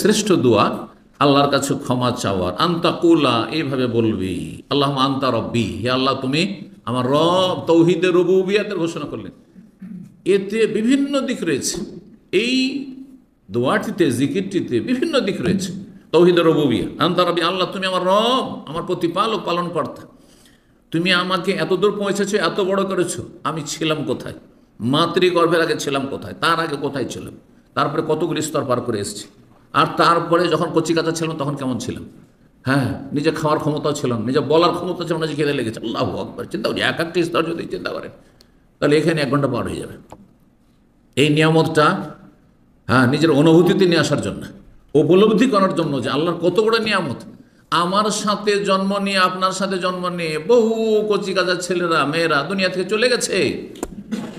শ্রেষ্ঠ দোয়া আল্লাহর কাছে ক্ষমা চাওয়ার, আন্তা কুলা, এইভাবে বলবি আল্লাহ আন্তা রব্বি, হে আল্লাহ তুমি আমার রব। তৌহিদে রুবুবিয়াতের ঘোষণা করলেন। এতে বিভিন্ন দিক রয়েছে, এই দোয়াটিতে জিকিরটিতে বিভিন্ন দিক রয়েছে। তৌহিদে রুবুবিয়া, আন্তা রব্বি, আল্লাহ তুমি আমার রব, আমার প্রতিপালক, পালন কর্তা। তুমি আমাকে এত দূর পৌঁছেছো, এত বড় করেছো, আমি ছিলাম কোথায়? মাতৃগর্ভের আগে ছিলাম কোথায়? তার আগে কোথায় ছিলাম? তারপরে কতগুলি স্তর পার করে এসেছি। আর তারপরে যখন কচি কাঁচা ছিলাম তখন কেমন ছিলাম? হ্যাঁ, নিজে খাওয়ার ক্ষমতা ছিল না, নিজে বলার ক্ষমতা ছিল না, যে খেতে লেগেছে। আল্লাহু আকবার, চিন্তা করি এক একটি স্তর যদি চিন্তা করেন তাহলে এখানে 1 ঘন্টা পার হয়ে যাবে। এই নিয়ামতটা নিজের অনুভূতিতে নিয়ে আসার জন্য, উপলব্ধি করার জন্য যে আল্লাহর কত বড় নিয়ামত। আমার সাথে জন্ম নিয়ে, আপনার সাথে জন্ম নিয়ে বহু কচি কাঁচা ছেলেরা মেয়েরা দুনিয়া থেকে চলে গেছে,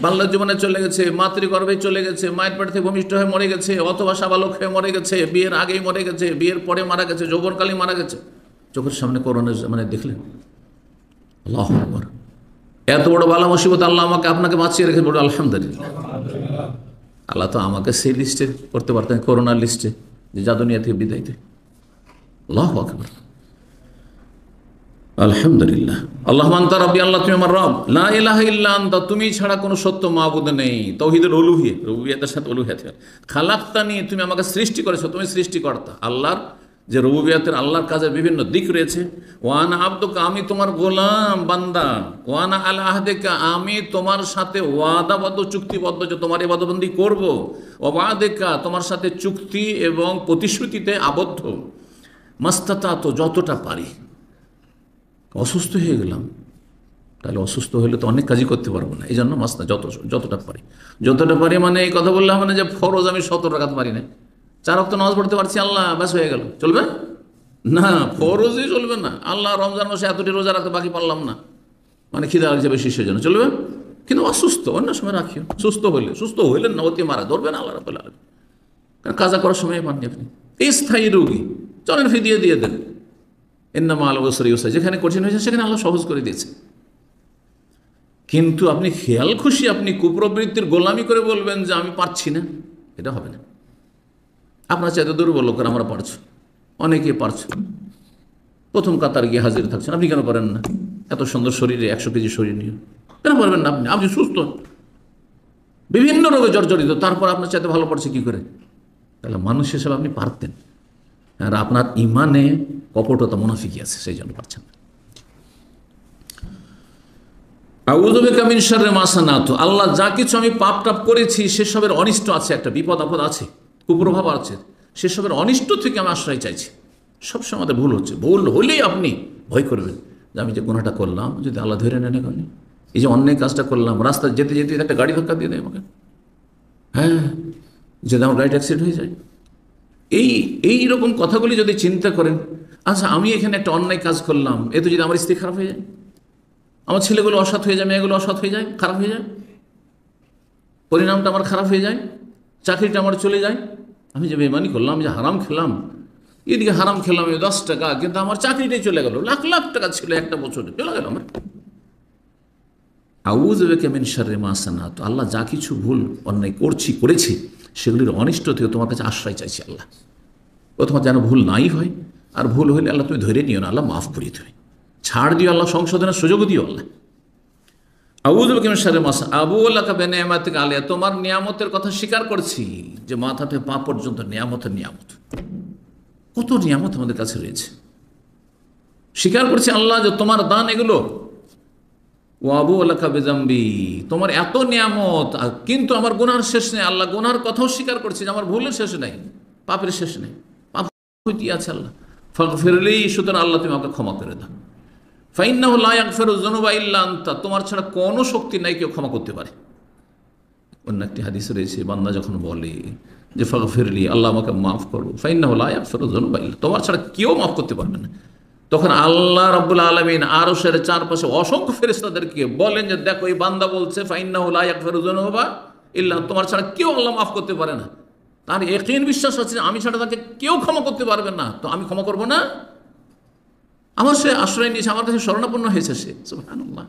বাল্য জীবনে চলে গেছে, মাতৃগর্ভে চলে গেছে, মায়ের পেট থেকে ভূমিষ্ঠ হয়ে মরে গেছে, অথবা সাবালক হয়ে মরে গেছে, বিয়ের আগেই মরে গেছে, বিয়ের পরে মারা গেছে, যৌবনকালে মারা গেছে। চোখের সামনে করোনা দেখলেন। আল্লাহু আকবার, এত বড় বালা মুসিবত আল্লাহ আমাকে আপনাকে বাঁচিয়ে রেখে বলল আলহামদুলিল্লাহ। আল্লাহ তো আমাকে সেই লিস্টে করতে পারতেন, করোনার লিস্টে, যে যা দুনিয়া থেকে বিদায় দেয়। আল্লাহু আকবার, আলহামদুলিল্লাহ। আল্লাহ আনতা রাব্বি, আল্লাহ তুমি আমার রব, লা ইলাহা ইল্লা আনতা, তুমি ছাড়া কোনো সত্য মাবুদ নেই। তাওহীদুল উলুহিয়্যাহ, রুবুবিয়্যাতের সাথে উলুহিয়্যাত। খালাকতানি, তুমি আমাকে সৃষ্টি করেছো, তুমি সৃষ্টিকর্তা। আল্লাহর যে রুবুবিয়্যাতের, আল্লাহর কাজের বিভিন্ন দিক রয়েছে। ওয়ানা আবদুকা, আমি তোমার গোলাম বান্দা। ওয়ানা আলা আহদিকা, আমি তোমার সাথে ওয়াদাবদ্ধ, চুক্তিবদ্ধ যে তোমার ইবাদতবন্দি করব। ওয়াদেকা, তোমার সাথে চুক্তি এবং প্রতিশ্রুতিতে আবদ্ধ। মাস্তাতাত, যতটা পারি। অসুস্থ হয়ে গেলাম, তাহলে অসুস্থ হলে তো অনেক কাজই করতে পারবো না, এই জন্য মাস্তা যতটা পারি। যতটা পারি মানে এই কথা বললাম মানে যে ফরজ আমি 17 রাকাত পারি না, 4 ওয়াক্ত নামাজ পড়তে পারছি, আল্লাহ ব্যাস হয়ে গেল, চলবে না? ফরজই চলবে না। আল্লাহ রমজান মাসে এতটি রোজা রাখতে বাকি পারলাম না, মানে খিদা লাগছে বেশি, সেজন্য চলবে। কিন্তু অসুস্থ অন্য সময় রাখিও, সুস্থ হইলেন না, অতি মারা ধরবেন আল্লাহ রাব্বুল আলামিন। কারণ কাজা করার সময় পাননি আপনি। এই স্থায়ী রোগী, চলেন ফিদিয়ে দিয়ে দেন। ইন্নামা আল উসরি ইউসরা, যেখানে কঠিন হয়েছে সেখানে আল্লাহ সহজ করে দিয়েছে। কিন্তু আপনি খেয়াল খুশি, আপনি কুপ্রবৃত্তির গোলামি করে বলবেন যে আমি পারছি না, এটা হবে না। আপনার চাইতে দুর্বল লোকের আমরা পারছো, অনেকে পারছো, প্রথম কাতার গিয়ে হাজির থাকছেন, আপনি কেন পারেন না? এত সুন্দর শরীরে, 100 কেজি শরীর নিয়ে কেন পারবেন না? আপনি সুস্থ, বিভিন্ন রোগে জর্জরিত, তারপর আপনার চাইতে ভালো পড়ছে কি করে? তাহলে মানুষ হিসেবে আপনি পারতেন, আর আপনার ইমানে কপটতা, মুনাফিকি আছে, সেই জন্য পারছেন না। আউযু বিকা মিন শাররি মা সানাতু, আল্লাহ যা কিছু আমি পাপ টাপ করেছি সেসবের অনিষ্ট আছে, একটা বিপদ আপদ আছে, কুপ্রভাব আছে, সেসবের অনিষ্ট থেকে আমি আশ্রয় চাইছি। সবসময় আমাদের ভুল হচ্ছে, ভুল হলেই আপনি ভয় করবেন যে আমি যে গুনাহটা করলাম যদি আল্লাহ ধরে নেন, এই যে অন্যায় কাজটা করলাম, রাস্তায় যেতে যেতে একটা গাড়ি ধাক্কা দিয়ে দেয় আমাকে, হ্যাঁ, যদি আমার গাড়িটা অ্যাক্সিডেন্ট হয়ে যায়, এই রকম কথাগুলি যদি চিন্তা করেন, আচ্ছা আমি এখানে একটা অন্যায় কাজ করলাম, এতে যদি আমার স্ত্রী খারাপ হয়ে যায়, আমার ছেলেগুলো অসৎ হয়ে যায়, মেয়েগুলো অসৎ হয়ে যায়, খারাপ হয়ে যায়, পরিণামটা আমার খারাপ হয়ে যায়, চাকরিটা আমার চলে যায়, আমি যে বেঈমানি করলাম, যে হারাম খেলাম, এদিকে হারাম খেলাম 10 টাকা, কিন্তু আমার চাকরিটাই চলে গেল, লাখ লাখ টাকা ছিল একটা বছরে, চলে গেল আমার। আউযু বিকা মিন শাররি মা সানাতু, আল্লাহ যা কিছু ভুল অন্যায় করেছি সেগুলির অনিষ্ট থেকে তোমার কাছে আশ্রয় চাইছি আল্লাহ। প্রথমত যেন ভুল নাই হয়, আর ভুল হইলে আল্লাহ তুমি ধরে নিও না, আল্লাহ মাফ করিয়ে দেবে, ছাড় দিও আল্লাহ, সংশোধনের সুযোগ দিও আল্লাহ। আউযু বিকা মিন শাররি মা সানাতু আবুউ লাকা বিনিআমাতিকা আলাইয়া, তোমার নিয়ামতের কথা স্বীকার করছি, যে মাথা থেকে পা পর্যন্ত নিয়ামতের নিয়ামত, কত নিয়ামত আমাদের কাছে রয়েছে, স্বীকার করছি আল্লাহ যে তোমার দান এগুলো। ওয়া আবুউ লাকা বিযামবি, তোমার এত নিয়ামত কিন্তু আমার গুনার শেষ নেই আল্লাহ, গুনার কথাও স্বীকার করছি যে আমার ভুলের শেষ নেই, পাপের শেষ নেই, পাপ হইতে আছে আল্লাহ। ফাগফিরলি, সুতরাং আল্লাহ তুমি আমাকে ক্ষমা করে দাও। ফাইন্নাহু লা ইয়াগফিরু যুনুবা ইল্লা আনতা, তোমার ছাড়া কোনো শক্তি নাই কেউ ক্ষমা করতে পারে। অন্য একটি হাদিসে রয়েছে, বান্দা যখন বলে যে ফাগফিরলি, আল্লাহ আমাকে মাফ করো, ফাইন্নাহু লা ইয়াগফিরু যুনুবা ইল্লা, তোমার ছাড়া কেউ মাফ করতে পারবে না, তখন আল্লাহ রাব্বুল আলামিন আরশের চারপাশে অসংখ্য ফেরেশতাদেরকে বলেন যে দেখো এই বান্দা বলছে ফাইন্নাহু লা ইয়াগফিরু যুনুবা ইল্লা, তোমার ছাড়া কেউ আল্লাহ মাফ করতে পারে না, তার ইয়াকিন বিশ্বাস আছে আমি ছাড়া তাকে কেউ ক্ষমা করতে পারবে না, তো আমি ক্ষমা করব না? আমার সে আশ্রয় নিয়েছে, আমার কাছে শরণাপন্ন হয়েছে সে, সুবহানাল্লাহ।